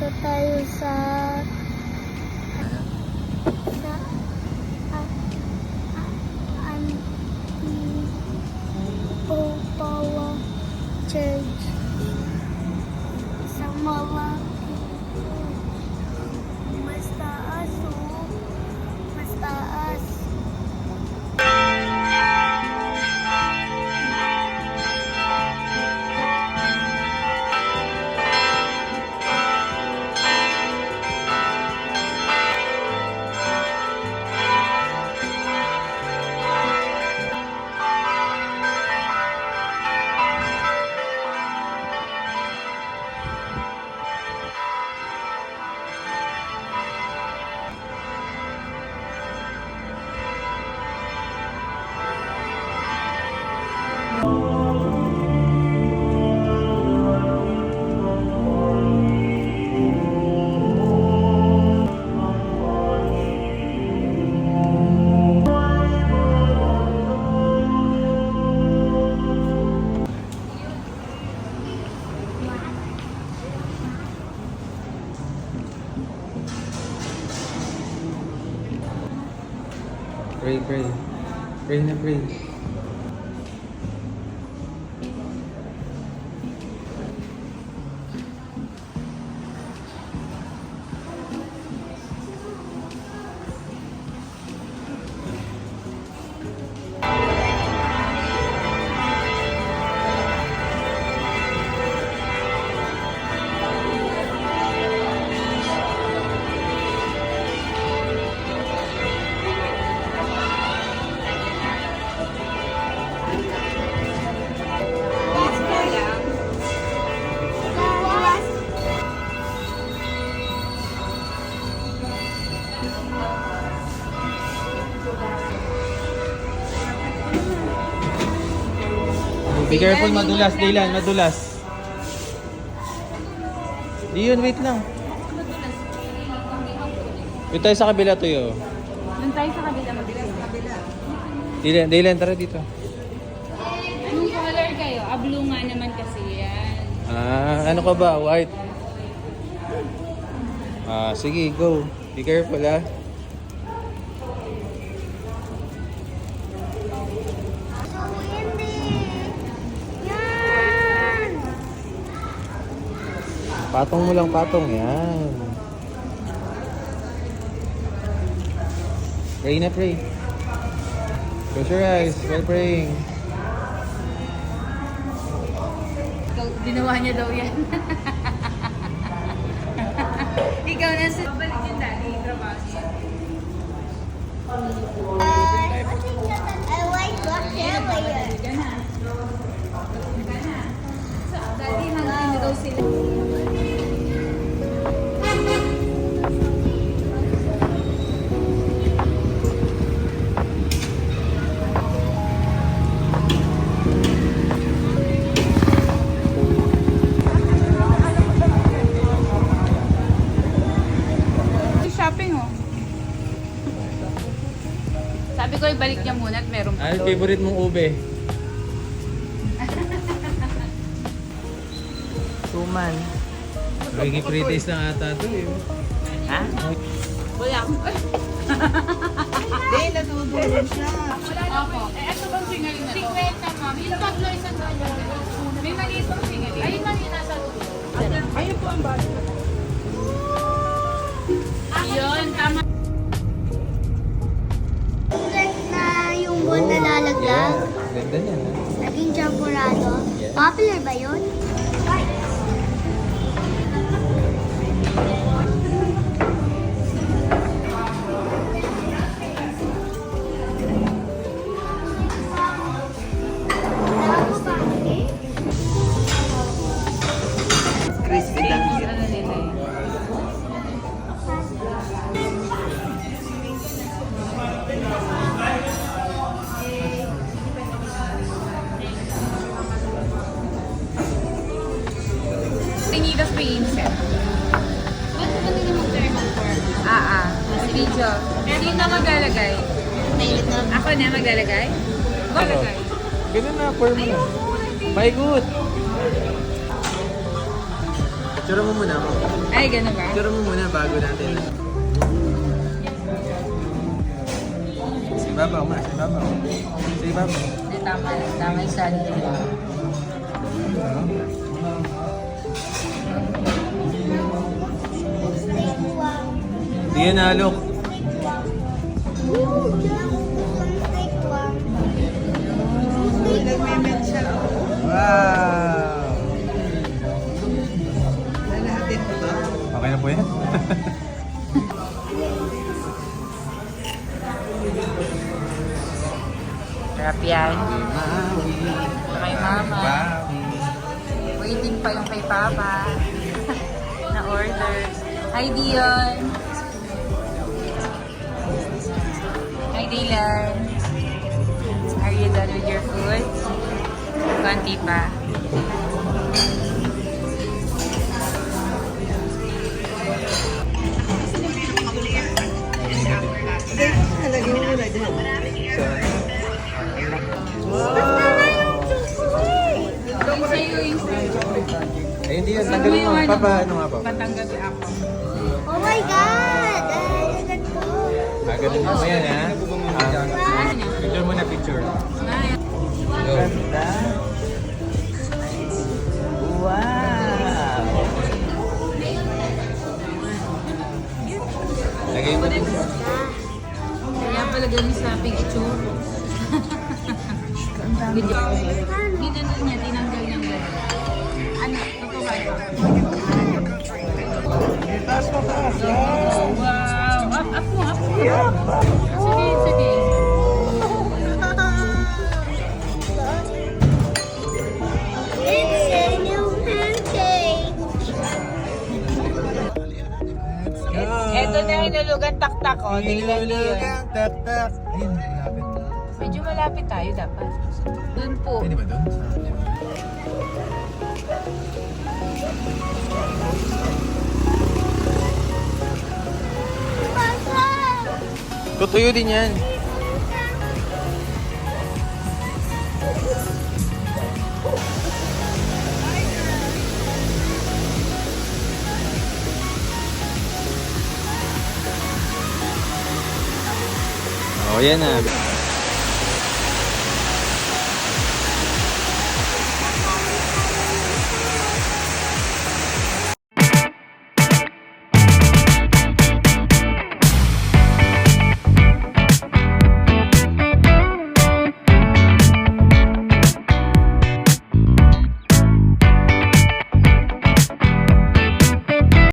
Dito tayo sa Antipopawa Church. Sa malaki. Mas taas, oh. Mas taas. Pray, pray. Pray na pray. Be careful, madulas, Dylan, madulas. Diyon, wait lang. Dito tayo sa kabila, Tuyo. Doon tayo sa kabila, mabilis sa kabila. Dylan, tara dito. Anong color kayo? Blue nga naman kasi yan. Ano ka ba? White? Sige, go. Be careful, ha. Patong mo lang, patong. Yan. Pray na, pray. Close your eyes while praying. Ginawa niya daw yan. Ikaw na sa... Babalik yung daddy, trabaho niya. I like black earlier. Daddy, hanggang daw sila. Shopping, oh. Sabi ko ibalik niya muna at meron pa doon. Favorite mong ube? Tuman. Magiging pre-taste lang ata ito eh. Ha? Wala. Hindi, natutulog siya. Ako. Ito bang singaling na to? 50, ma'am. Yung tatlo isang dollar. May maliit pang singaling. Ayun lang yung nasa dulo. Ayun po ang bali. Yun, tama. Na yung buwan na lalaglag, Ganda niya, ha? naging champurado. Yeah. Popular ba yun? Crispy lang siya. Ano nila eh. Tinigas pa yung inset. Ba't ba nila mag-thermal form? Si Video. Sino maglalagay? Ako na maglalagay? Maglalagay. Ganun na, pour mo na. My good. Picture mo muna. Ay, gano'n ba? Picture mo muna bago natin. Sa ibabaw ma, sa ibabaw. Sa ibabaw. Hindi, tama. Tama yung sali. Di yan nalok. Nagme-met siya. Wow! Lalahatin mo ba? Okay na po yan? Sarap yan. Maui. Kay mama. Maui. Waiting pa yung kay papa. Na order. Hi, Dion. Hi, Dylan. Are you done with your food? Konti pa. Halagay mo muna dyan. Yung sa'yo yung Ay, hindi yan. Tanggalin mo. Papa, ano nga po? patanggal ako. Oh my God! Ay, ko. Ganun mo yan, ha? Ano niya? Picture mo na picture. Ay, Go. Ganda. Wow! Lagay mo din. kaya pala ganun sa picture. Video. Ginano niya, tinanggal niya gano'n. Ano? Totoo ba ito? Taas mo taas. Wow! Up mo, up mo. Sige, sige. It's a new pancake. Ito na hinulugan taktak ko. Tingnan niyo yun. Tak-tak. Ayun, malapit. Medyo malapit tayo dapat. Doon po. Pwede ba doon? Papa! Tutuyo din yan. Oh, yan na.